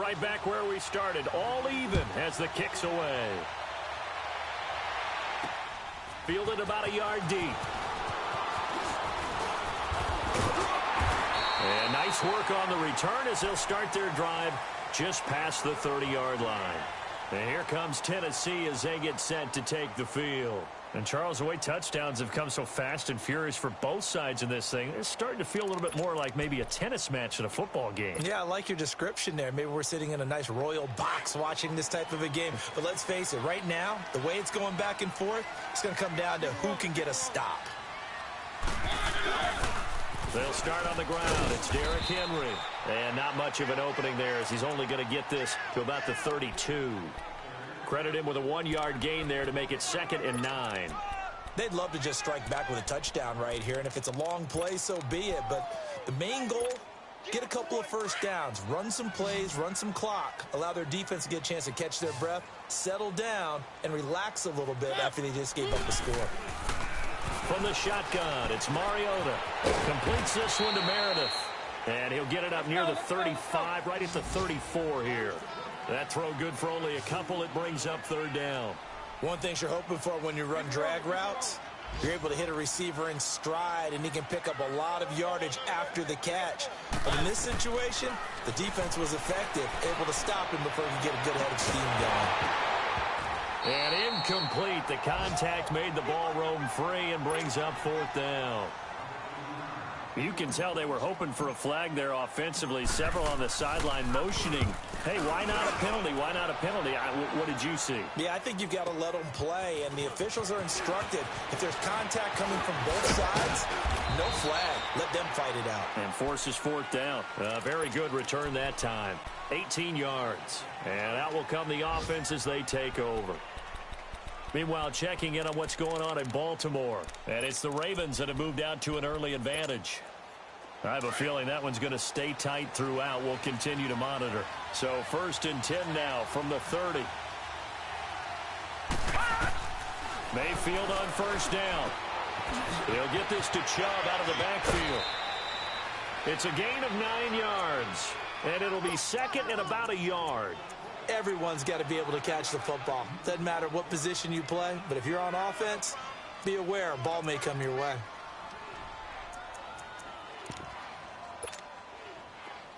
right back where we started. All even as the kick's away. Fielded about a yard deep. And nice work on the return as they'll start their drive just past the 30-yard line. And here comes Tennessee as they get set to take the field. And, Charles, the way touchdowns have come so fast and furious for both sides in this thing, it's starting to feel a little bit more like maybe a tennis match in a football game. Yeah, I like your description there. Maybe we're sitting in a nice royal box watching this type of a game. But let's face it, right now, the way it's going back and forth, it's going to come down to who can get a stop. They'll start on the ground. It's Derrick Henry. And not much of an opening there as he's only going to get this to about the 32. Credit him with a 1-yard gain there to make it 2nd and 9. They'd love to just strike back with a touchdown right here, and if it's a long play, so be it. But the main goal, get a couple of first downs, run some plays, run some clock, allow their defense to get a chance to catch their breath, settle down, and relax a little bit after they just gave up the score. From the shotgun, it's Mariota. Completes this one to Meredith. And he'll get it up near the 35, right at the 34 here. That throw good for only a couple. It brings up 3rd down. One thing you're hoping for when you run drag routes, you're able to hit a receiver in stride, and he can pick up a lot of yardage after the catch. But in this situation, the defense was effective, able to stop him before he could get a good head of steam going. And incomplete. The contact made the ball roam free and brings up 4th down. You can tell they were hoping for a flag there offensively. Several on the sideline motioning. Hey, why not a penalty? Why not a penalty? What did you see? Yeah, I think you've got to let them play, and the officials are instructed. If there's contact coming from both sides, no flag. Let them fight it out. And forces 4th down. Very good return that time. 18 yards. And out will come the offense as they take over. Meanwhile, checking in on what's going on in Baltimore. And it's the Ravens that have moved out to an early advantage. I have a feeling that one's going to stay tight throughout. We'll continue to monitor. So 1st and 10 now from the 30. Mayfield on 1st down. He'll get this to Chubb out of the backfield. It's a gain of 9 yards. And it'll be 2nd and about a yard. Everyone's got to be able to catch the football. Doesn't matter what position you play, but if you're on offense, be aware a ball may come your way.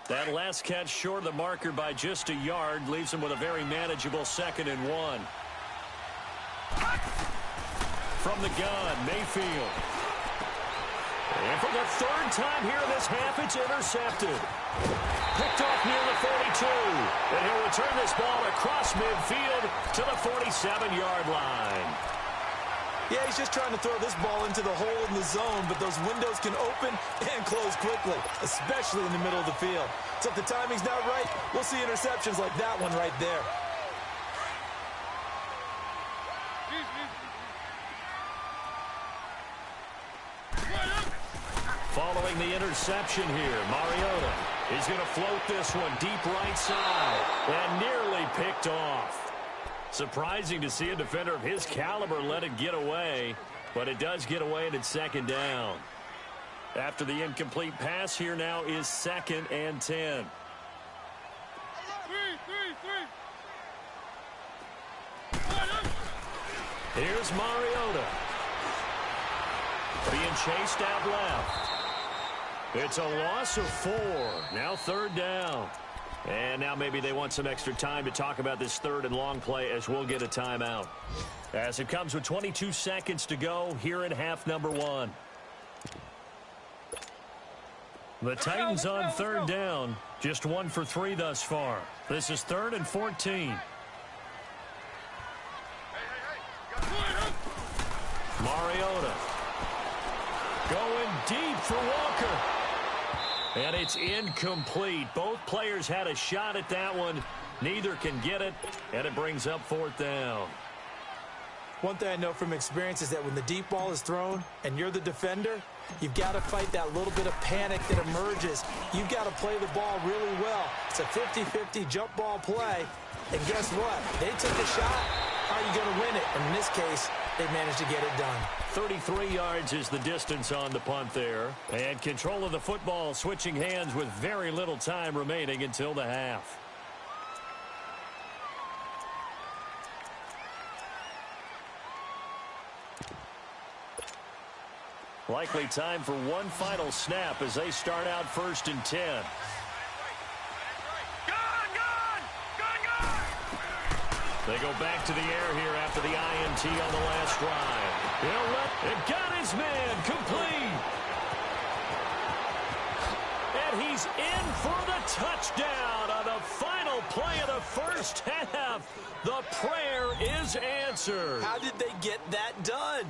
That last catch short of the marker by just a yard leaves him with a very manageable 2nd and 1. From the gun, Mayfield. And for the 3rd time here in this half, it's intercepted. Picked off near the 42. And he'll return this ball across midfield to the 47-yard line. Yeah, he's just trying to throw this ball into the hole in the zone, but those windows can open and close quickly, especially in the middle of the field. So if the timing's not right, we'll see interceptions like that one right there. Following the interception here, Mariota is going to float this one deep right side and nearly picked off. Surprising to see a defender of his caliber let it get away, but it does get away and it's 2nd down. After the incomplete pass, here now is 2nd and 10. Here's Mariota. Being chased out left. It's a loss of 4. Now 3rd down. And now maybe they want some extra time to talk about this 3rd and long play as we'll get a timeout. As it comes with 22 seconds to go here in half number 1. The Titans on 3rd down. Just 1 for 3 thus far. This is 3rd and 14. Mariota. Going deep for Walker. And it's incomplete. Both players had a shot at that one. Neither can get it, and it brings up 4th down. One thing I know from experience is that when the deep ball is thrown and you're the defender, you've got to fight that little bit of panic that emerges. You've got to play the ball really well. It's a 50-50 jump ball play. And guess what? They took a shot. How are you going to win it? And in this case, they managed to get it done. 33 yards is the distance on the punt there. And control of the football switching hands with very little time remaining until the half. Likely time for one final snap as they start out 1st and 10. They go back to the air here after the INT on the last drive. He'll let it, got his man complete. And he's in for the touchdown on the final play of the first half. The prayer is answered. How did they get that done?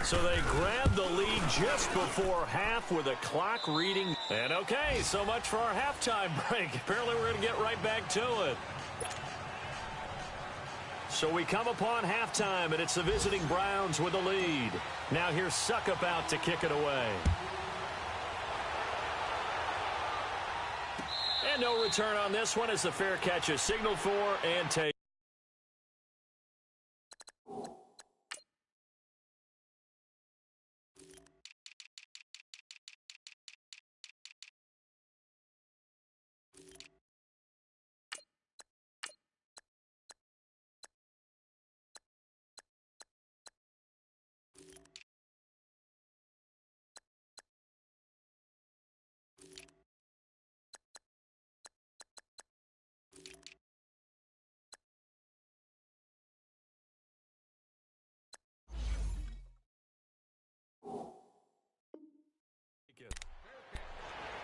So they grabbed the lead just before half with a clock reading. And okay, so much for our halftime break. Apparently we're going to get right back to it. So we come upon halftime, and it's the visiting Browns with the lead. Now here's Succop out to kick it away. And no return on this one as the fair catch is signaled for and taken.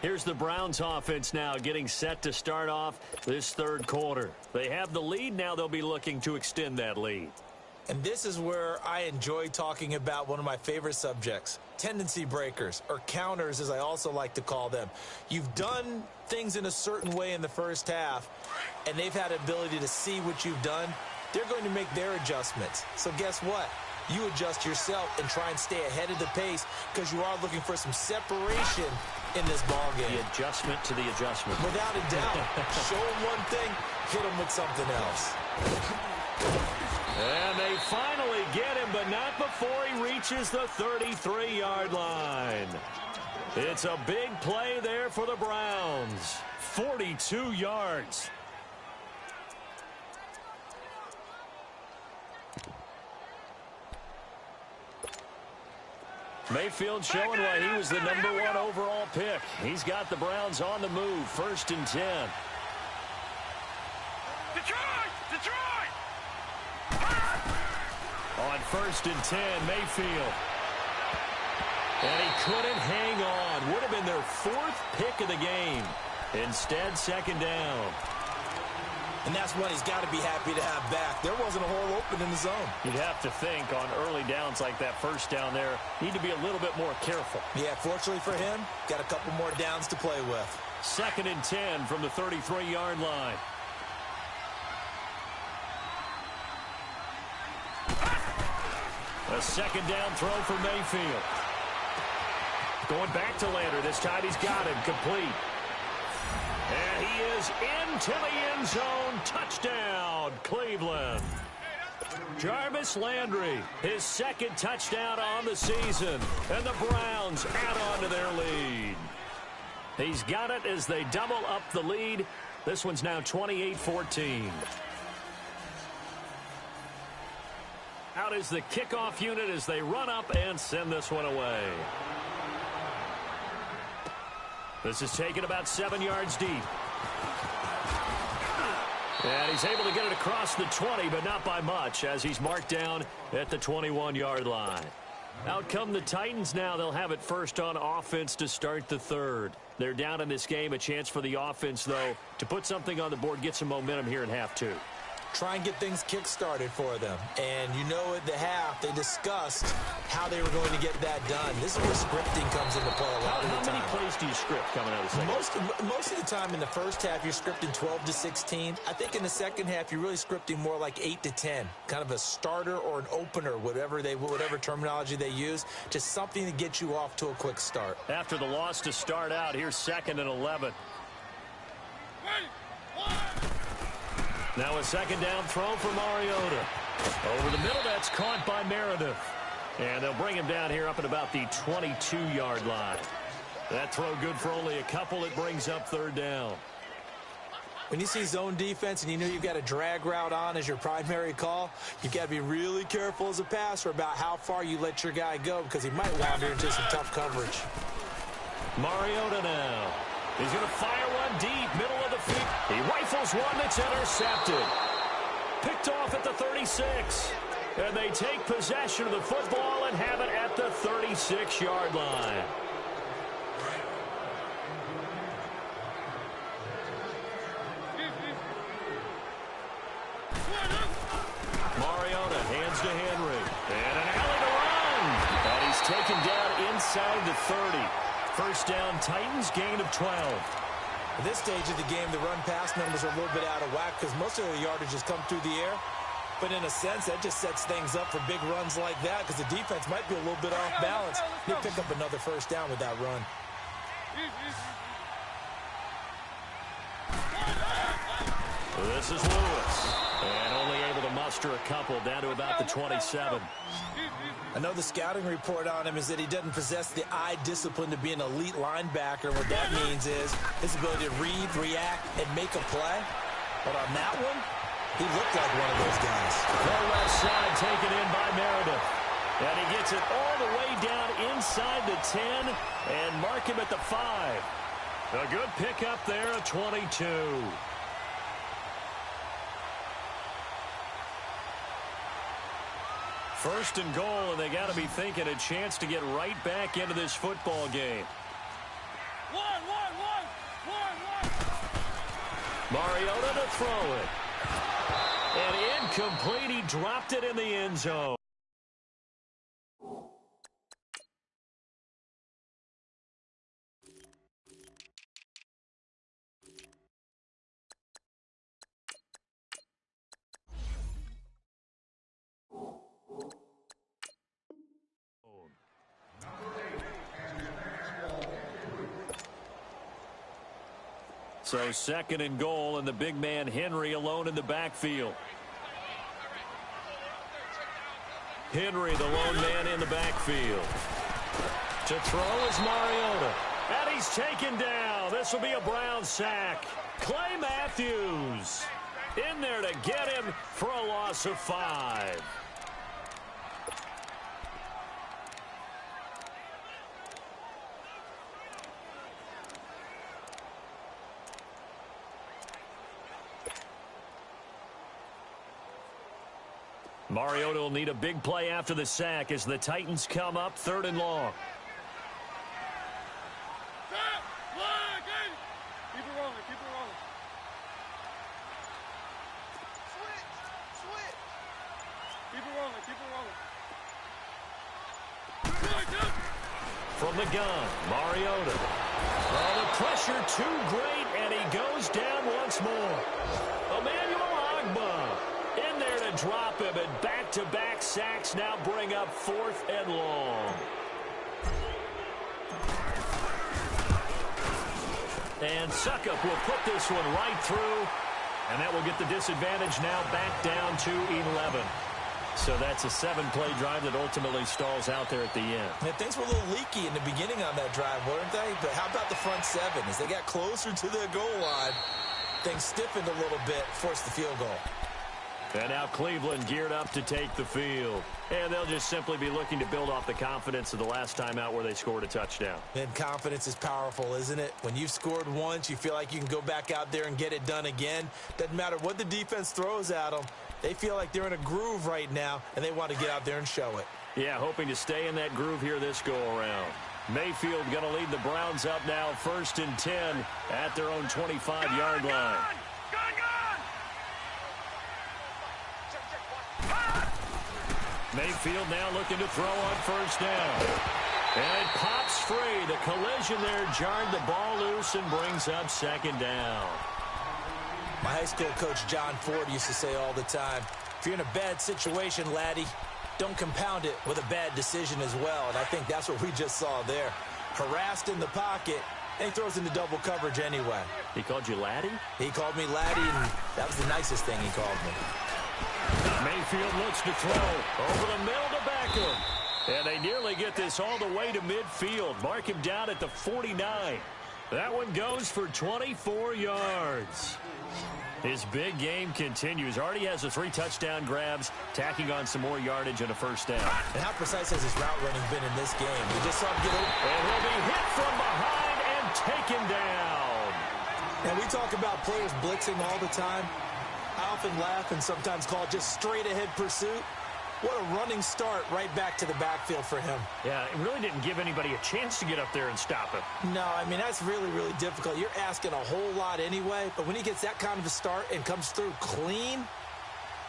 Here's the Browns offense now getting set to start off this third quarter. They have the lead. Now they'll be looking to extend that lead. And this is where I enjoy talking about one of my favorite subjects, tendency breakers, or counters as I also like to call them. You've done things in a certain way in the first half, and they've had the ability to see what you've done. They're going to make their adjustments. So guess what? You adjust yourself and try and stay ahead of the pace because you are looking for some separation in this ball game. The adjustment to the adjustment. Without a doubt. Show them one thing, hit them with something else. And they finally get him, but not before he reaches the 33-yard line. It's a big play there for the Browns. 42 yards. Mayfield showing why he was the #1 overall pick. He's got the Browns on the move, 1st and 10. Detroit! On 1st and 10, Mayfield. And he couldn't hang on. Would have been their 4th pick of the game. Instead, 2nd down. And that's what he's got to be happy to have back. There wasn't a hole open in the zone. You'd have to think on early downs like that first down there, need to be a little bit more careful. Yeah, fortunately for him, got a couple more downs to play with. 2nd and 10 from the 33-yard line. A 2nd down throw for Mayfield. Going back to Lander. This time he's got him complete. And he is into the end zone. Touchdown, Cleveland. Jarvis Landry, his 2nd touchdown on the season. And the Browns add on to their lead. He's got it as they double up the lead. This one's now 28-14. Out is the kickoff unit as they run up and send this one away. This is taken about 7 yards deep. And he's able to get it across the 20, but not by much, as he's marked down at the 21-yard line. Out come the Titans now. They'll have it first on offense to start the third. They're down in this game. A chance for the offense, though, to put something on the board, get some momentum here in half two. Try and get things kick-started for them. And you know at the half, they discussed how they were going to get that done. This is where scripting comes into play a lot of the time. How many plays do you script coming out of the second? Most of the time in the first half, you're scripting 12 to 16. I think in the second half, you're really scripting more like 8 to 10. Kind of a starter or an opener, whatever terminology they use. Just something to get you off to a quick start. After the loss to start out, here's 2nd and 11. Now a 2nd down throw for Mariota. Over the middle, that's caught by Meredith. And they'll bring him down here up at about the 22-yard line. That throw good for only a couple. It brings up 3rd down. When you see zone defense and you know you've got a drag route on as your primary call, you've got to be really careful as a passer about how far you let your guy go because he might wander into some tough coverage. Mariota now. He's going to fire one deep, middle of the field. He rifles one that's intercepted. Picked off at the 36. And they take possession of the football and have it at the 36-yard line. Mariota hands to Henry. And an alley to run. And he's taken down inside the 30. First down, Titans, gain of 12. At this stage of the game, the run-pass numbers are a little bit out of whack because most of the yardage has come through the air. But in a sense, that just sets things up for big runs like that because the defense might be a little bit off balance. They pick up another first down with that run. This is Lewis. And only able to muster a couple down to about the 27. I know the scouting report on him is that he doesn't possess the eye discipline to be an elite linebacker. What that means is his ability to read, react, and make a play. But on that one, he looked like one of those guys. The left side taken in by Meredith. And he gets it all the way down inside the 10 and mark him at the 5. A good pickup there, a 22. First and goal, and they got to be thinking a chance to get right back into this football game. Mariota to throw it. And incomplete. He dropped it in the end zone. So second and goal, and the big man Henry alone in the backfield. Henry, the lone man in the backfield. To throw is Mariota. And he's taken down. This will be a Brown sack. Clay Matthews in there to get him for a loss of 5. Mariota will need a big play after the sack as the Titans come up 3rd and long. Keep it rolling, keep it rolling. Switch. Keep it rolling, keep it rolling. From the gun, Mariota. Oh, the pressure too great, and he goes down once more. Emmanuel Ogbah in there to drop him, and back-to-back sacks now bring up 4th and long. And Suckup will put this one right through, and that will get the disadvantage now back down to 11. So that's a 7-play drive that ultimately stalls out there at the end. And things were a little leaky in the beginning on that drive, weren't they? But how about the front 7? As they got closer to the goal line, things stiffened a little bit, forced the field goal. And now Cleveland geared up to take the field. And they'll just simply be looking to build off the confidence of the last time out where they scored a touchdown. And confidence is powerful, isn't it? When you've scored once, you feel like you can go back out there and get it done again. Doesn't matter what the defense throws at them. They feel like they're in a groove right now, and they want to get out there and show it. Yeah, hoping to stay in that groove here this go-around. Mayfield going to lead the Browns up now 1st and 10 at their own 25-yard line. Mayfield now looking to throw on 1st down. And it pops free. The collision there jarred the ball loose and brings up 2nd down. My high school coach, John Ford, used to say all the time, if you're in a bad situation, laddie, don't compound it with a bad decision as well. And I think that's what we just saw there. Harassed in the pocket, and he throws into double coverage anyway. He called you laddie? He called me laddie, and that was the nicest thing he called me. Mayfield looks to throw over the middle to Beckham. And they nearly get this all the way to midfield. Mark him down at the 49. That one goes for 24 yards. His big game continues. Already has the 3 touchdown grabs, tacking on some more yardage and a first down. And how precise has his route running been in this game? We just saw him get over. And he'll be hit from behind and taken down. And we talk about players blitzing all the time. I often laugh and sometimes call it just straight ahead pursuit. What a running start right back to the backfield for him. Yeah, it really didn't give anybody a chance to get up there and stop him. No, I mean, that's really, really difficult. You're asking a whole lot anyway, but when he gets that kind of a start and comes through clean,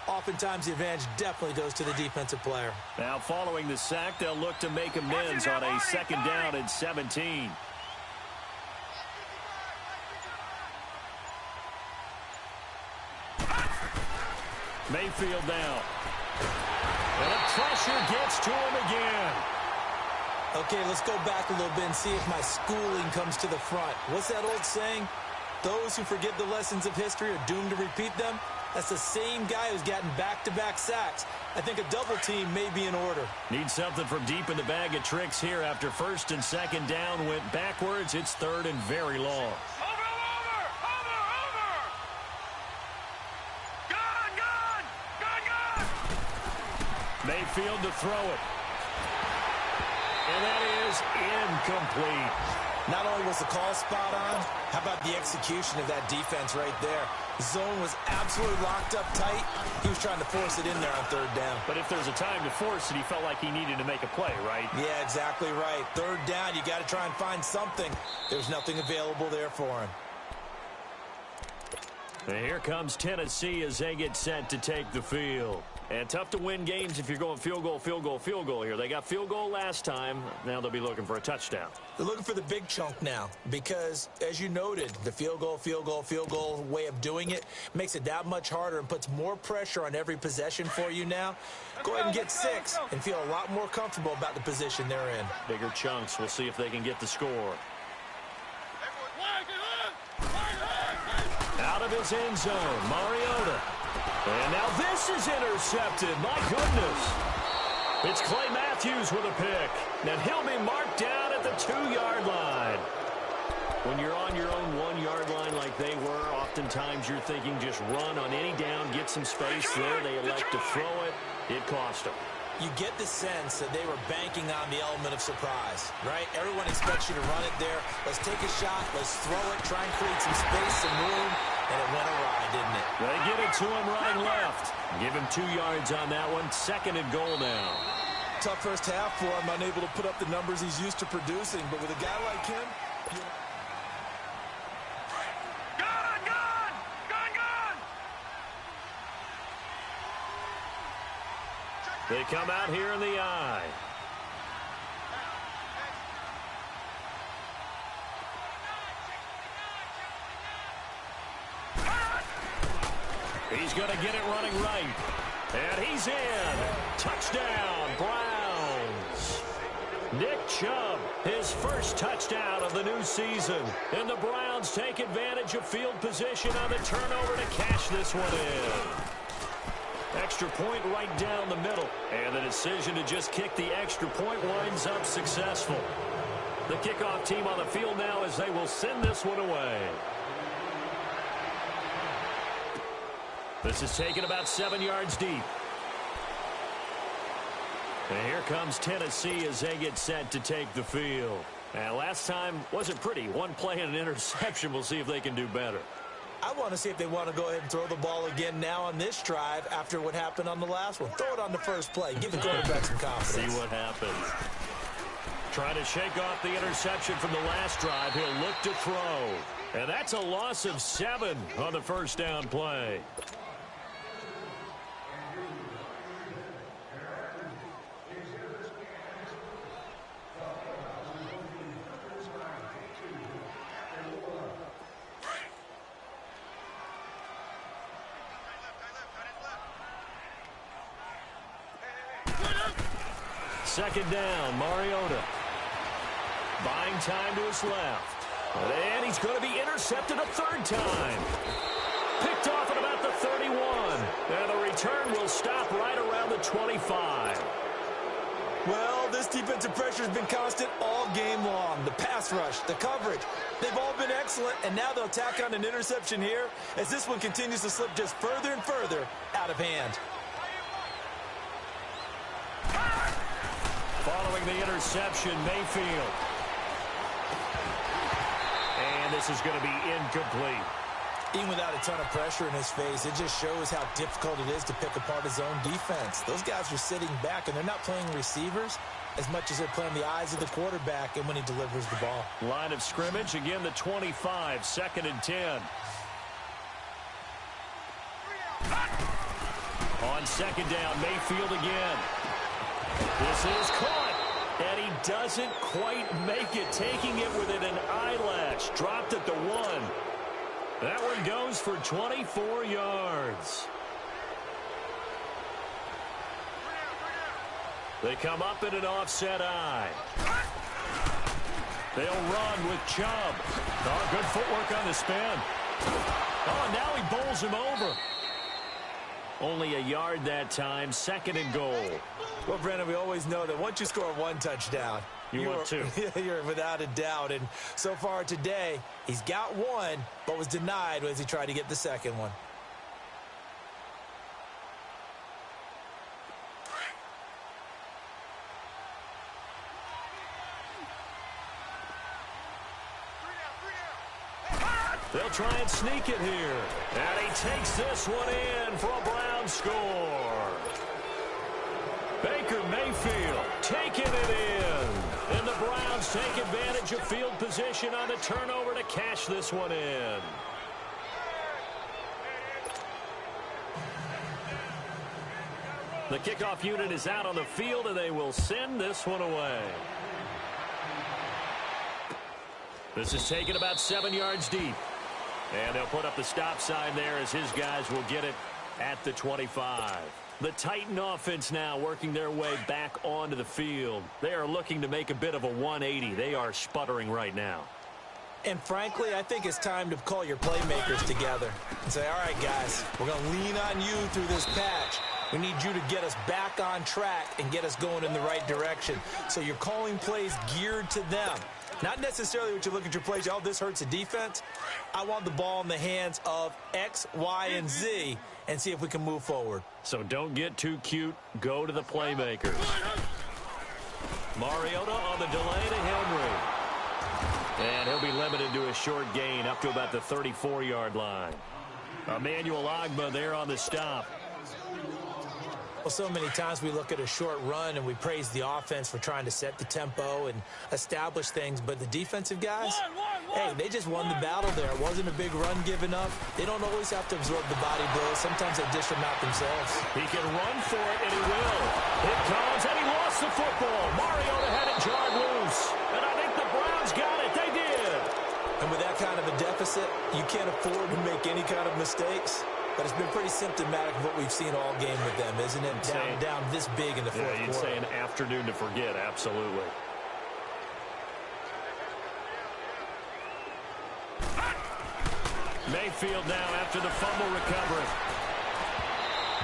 oftentimes the advantage definitely goes to the defensive player. Now, following the sack, they'll look to make amends on a second down and 17. Mayfield now. And the pressure gets to him again. Okay, let's go back a little bit and see if my schooling comes to the front. What's that old saying? Those who forget the lessons of history are doomed to repeat them. That's the same guy who's gotten back-to-back sacks. I think a double team may be in order. Need something from deep in the bag of tricks here after first and second down went backwards. It's third and very long. Mayfield to throw it. And that is incomplete. Not only was the call spot on, how about the execution of that defense right there? The zone was absolutely locked up tight. He was trying to force it in there on third down. But if there's a time to force it, he felt like he needed to make a play, right? Yeah, exactly right. Third down, you got to try and find something. There's nothing available there for him. And here comes Tennessee as they get set to take the field. And tough to win games if you're going field goal, field goal, field goal here. They got field goal last time. Now they'll be looking for a touchdown. They're looking for the big chunk now because, as you noted, the field goal, field goal, field goal way of doing it makes it that much harder and puts more pressure on every possession for you now. Go ahead and get 6 and feel a lot more comfortable about the position they're in. Bigger chunks. We'll see if they can get the score. Out of his end zone, Mariota. And now this is intercepted. My goodness. It's Clay Matthews with a pick. Now he'll be marked down at the 2-yard line. When you're on your own 1-yard line like they were, oftentimes you're thinking just run on any down, get some space there. They elect to throw it. It cost them. You get the sense that they were banking on the element of surprise, right? Everyone expects you to run it there. Let's take a shot. Let's throw it. Try and create some space, some room. And it went awry, didn't it? They get it to him running left. Give him 2 yards on that one. Second and goal now. Tough first half for him. Unable to put up the numbers he's used to producing. But with a guy like him... They come out here in the eye. He's going to get it running right. And he's in. Touchdown, Browns. Nick Chubb, his first touchdown of the new season. And the Browns take advantage of field position on the turnover to cash this one in. Extra point right down the middle. And the decision to just kick the extra point winds up successful. The kickoff team on the field now as they will send this one away. This is taken about 7 yards deep. And here comes Tennessee as they get set to take the field. And last time wasn't pretty. One play and an interception. We'll see if they can do better. I want to see if they want to go ahead and throw the ball again now on this drive after what happened on the last one. Throw it on the first play. Give the quarterback some confidence. See what happens. Trying to shake off the interception from the last drive. He'll look to throw. And that's a loss of 7 on the first down play. Second down, Mariota. Buying time to his left. And he's going to be intercepted a third time. Picked off at about the 31. And the return will stop right around the 25. Well, this defensive pressure has been constant all game long. The pass rush, the coverage, they've all been excellent, and now they'll tack on an interception here as this one continues to slip just further and further out of hand. Following the interception, Mayfield. And this is going to be incomplete. Even without a ton of pressure in his face, it just shows how difficult it is to pick apart his own defense. Those guys are sitting back, and they're not playing receivers as much as they're playing the eyes of the quarterback and when he delivers the ball. Line of scrimmage, again the 25, 2nd and 10. On 2nd down, Mayfield again. This is caught, and he doesn't quite make it, taking it within an eyelash. Dropped at the 1. That one goes for 24 yards. They come up in an offset eye. They'll run with Chubb. Oh, good footwork on the spin. Oh, now he bowls him over. Only a yard that time, 2nd and goal. Well, Brandon, we always know that once you score one touchdown, want two. You're without a doubt. And so far today, he's got one, but was denied as he tried to get the second one. They'll try and sneak it here. And he takes this one in for a Brown score. Baker Mayfield taking it in. And the Browns take advantage of field position on the turnover to cash this one in. The kickoff unit is out on the field, and they will send this one away. This is taken about 7 yards deep. And they'll put up the stop sign there as his guys will get it at the 25. The Titan offense now working their way back onto the field. They are looking to make a bit of a 180. They are sputtering right now. And frankly, I think it's time to call your playmakers together and say, all right, guys, we're going to lean on you through this patch. We need you to get us back on track and get us going in the right direction. So you're calling plays geared to them. Not necessarily what you look at your plays, oh, this hurts the defense. I want the ball in the hands of X, Y, and Z and see if we can move forward. So don't get too cute. Go to the playmakers. Mariota on the delay to Henry. And he'll be limited to a short gain up to about the 34-yard line. Emmanuel Ogbah there on the stop. Well, so many times we look at a short run and we praise the offense for trying to set the tempo and establish things, but the defensive guys, hey, they just won the battle there. It wasn't a big run given up. They don't always have to absorb the body blows. Sometimes they dish them out themselves. He can run for it, and he will. It comes, and he lost the football. Mariota had it jarred loose, and I think the Browns got it. They did. And with that kind of a deficit, you can't afford to make any kind of mistakes. But it's been pretty symptomatic of what we've seen all game with them, isn't it? Down this big in the fourth quarter. You'd say an afternoon to forget, absolutely. Mayfield now after the fumble recovery.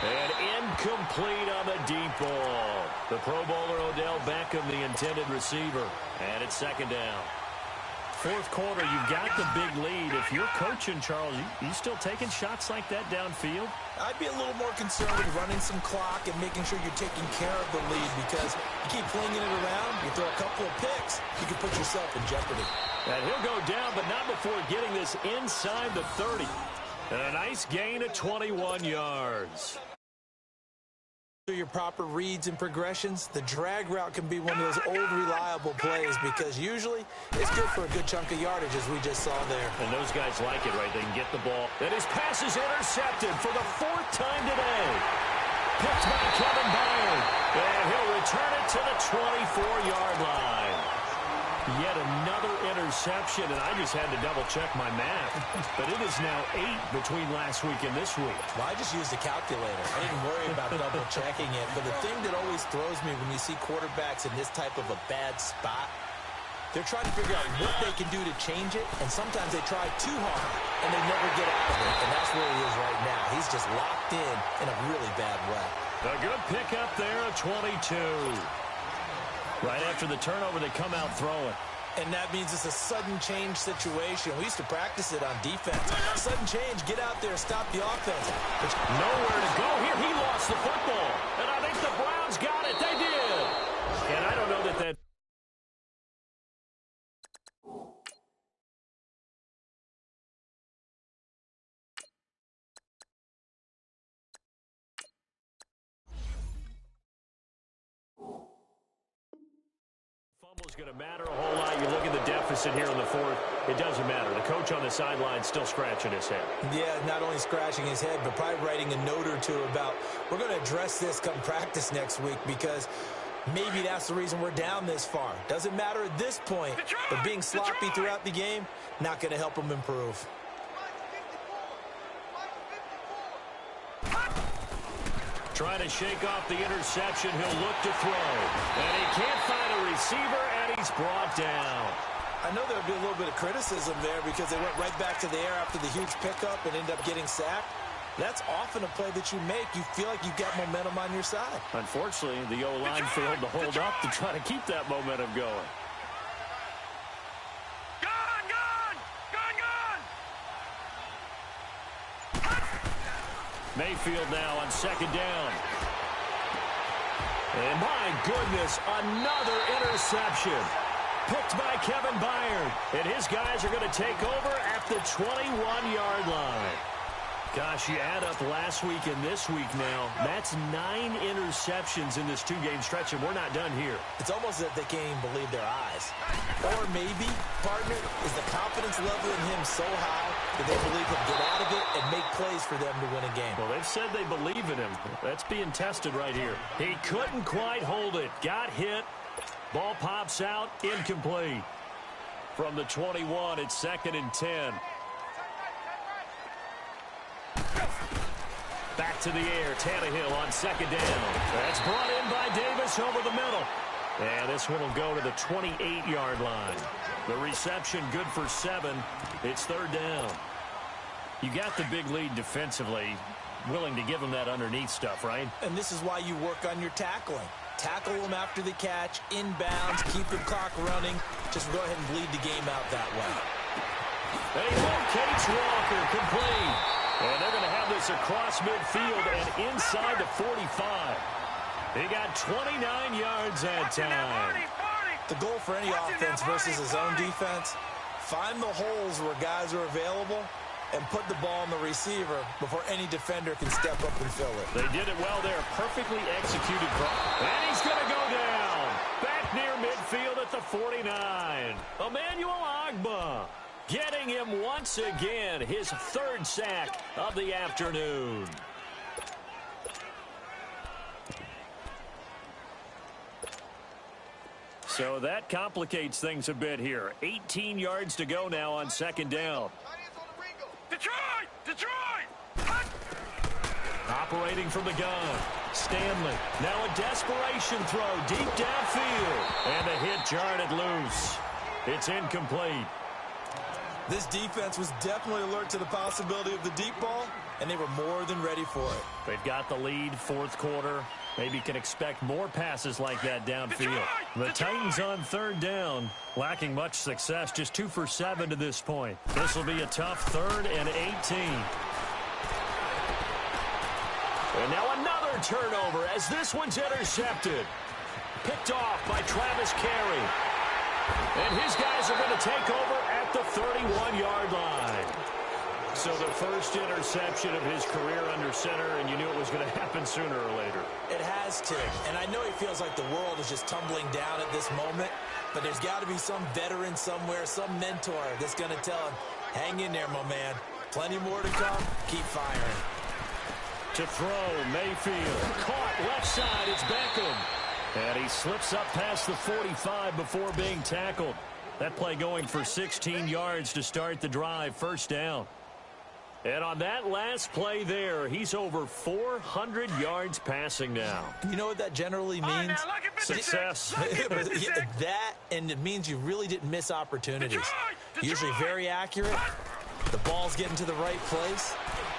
And incomplete on the deep ball. The Pro Bowler Odell Beckham, the intended receiver. And it's 2nd down. Fourth quarter, you've got the big lead. If you're coaching, Charles, you still taking shots like that downfield? I'd be a little more concerned with running some clock and making sure you're taking care of the lead, because you keep flinging it around, you throw a couple of picks, you can put yourself in jeopardy. And he'll go down, but not before getting this inside the 30. And a nice gain of 21 yards. Your proper reads and progressions, the drag route can be one of those old reliable plays, because usually it's good for a good chunk of yardage, as we just saw there. And those guys like it, right? They can get the ball. And his pass is intercepted for the 4th time today. Picked by Kevin Byard. And he'll return it to the 24-yard line. Yet another interception, and I just had to double-check my math. But it is now 8 between last week and this week. Well, I just used a calculator. I didn't worry about double-checking it. But the thing that always throws me when you see quarterbacks in this type of a bad spot, they're trying to figure out what they can do to change it, and sometimes they try too hard, and they never get out of it. And that's where he is right now. He's just locked in a really bad way. A good pickup there of 22. Right after the turnover, they come out throwing. And that means it's a sudden change situation. We used to practice it on defense. Sudden change, get out there, stop the offense. Nowhere to go here. He lost the football. And I think the Browns got it. They did. And I don't know that fumble's going to matter a whole lot. You look at the deficit here in the fourth. It doesn't matter. The coach on the sideline still scratching his head. Yeah, not only scratching his head, but probably writing a note or two about, we're going to address this come practice next week because maybe that's the reason we're down this far. Doesn't matter at this point, but being sloppy throughout the game, not going to help him improve. Trying to shake off the interception. He'll look to throw. And he can't find a receiver, and he's brought down. I know there'll be a little bit of criticism there because they went right back to the air after the huge pickup and ended up getting sacked. That's often a play that you make. You feel like you've got momentum on your side. Unfortunately, the O-line failed to hold up to try to keep that momentum going. Mayfield now on second down. And my goodness, another interception. Picked by Kevin Byard. And his guys are going to take over at the 21-yard line. Gosh, you add up last week and this week now. That's 9 interceptions in this two-game stretch, and we're not done here. It's almost as if they can't even believe their eyes. Or maybe, partner, is the confidence level in him so high that they believe he'll get out of it and make plays for them to win a game. Well, they've said they believe in him. That's being tested right here. He couldn't quite hold it. Got hit. Ball pops out. Incomplete. From the 21, it's 2nd and 10. Back to the air. Tannehill on second down. That's brought in by Davis over the middle. And this one will go to the 28-yard line. The reception good for 7. It's 3rd down. You got the big lead defensively. Willing to give them that underneath stuff, right? And this is why you work on your tackling. Tackle them after the catch, inbounds, keep the clock running. Just go ahead and bleed the game out that way. He locates Walker, complete. And they're going to have this across midfield and inside the 45. He got 29 yards that time. The goal for any offense versus his own defense, find the holes where guys are available and put the ball on the receiver before any defender can step up and fill it. They did it well there. Perfectly executed. And he's going to go down. Back near midfield at the 49. Emmanuel Ogbah getting him once again. His 3rd sack of the afternoon. So that complicates things a bit here. 18 yards to go now on second down. Detroit! Detroit! Operating from the gun. Stanley. Now a desperation throw deep downfield. And the hit jarred it loose. It's incomplete. This defense was definitely alert to the possibility of the deep ball, and they were more than ready for it. They've got the lead, 4th quarter. Maybe can expect more passes like that downfield. The Titans on 3rd down, lacking much success, just 2 for 7 to this point. This will be a tough 3rd and 18. And now another turnover as this one's intercepted. Picked off by Travis Carey. And his guys are going to take over at the 31-yard line. So the first interception of his career under center, and you knew it was going to happen sooner or later. It has to. And I know he feels like the world is just tumbling down at this moment, but there's got to be some veteran somewhere, some mentor that's going to tell him, hang in there, my man. Plenty more to come. Keep firing. To throw, Mayfield. Caught left side, it's Beckham. And he slips up past the 45 before being tackled. That play going for 16 yards to start the drive, 1st down. And on that last play there, he's over 400 yards passing now. You know what that generally means? Success. That, and it means you really didn't miss opportunities. Usually very accurate. The ball's getting to the right place.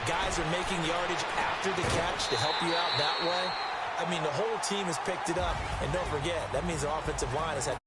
Guys are making yardage after the catch to help you out that way. I mean, the whole team has picked it up. And don't forget, that means the offensive line has had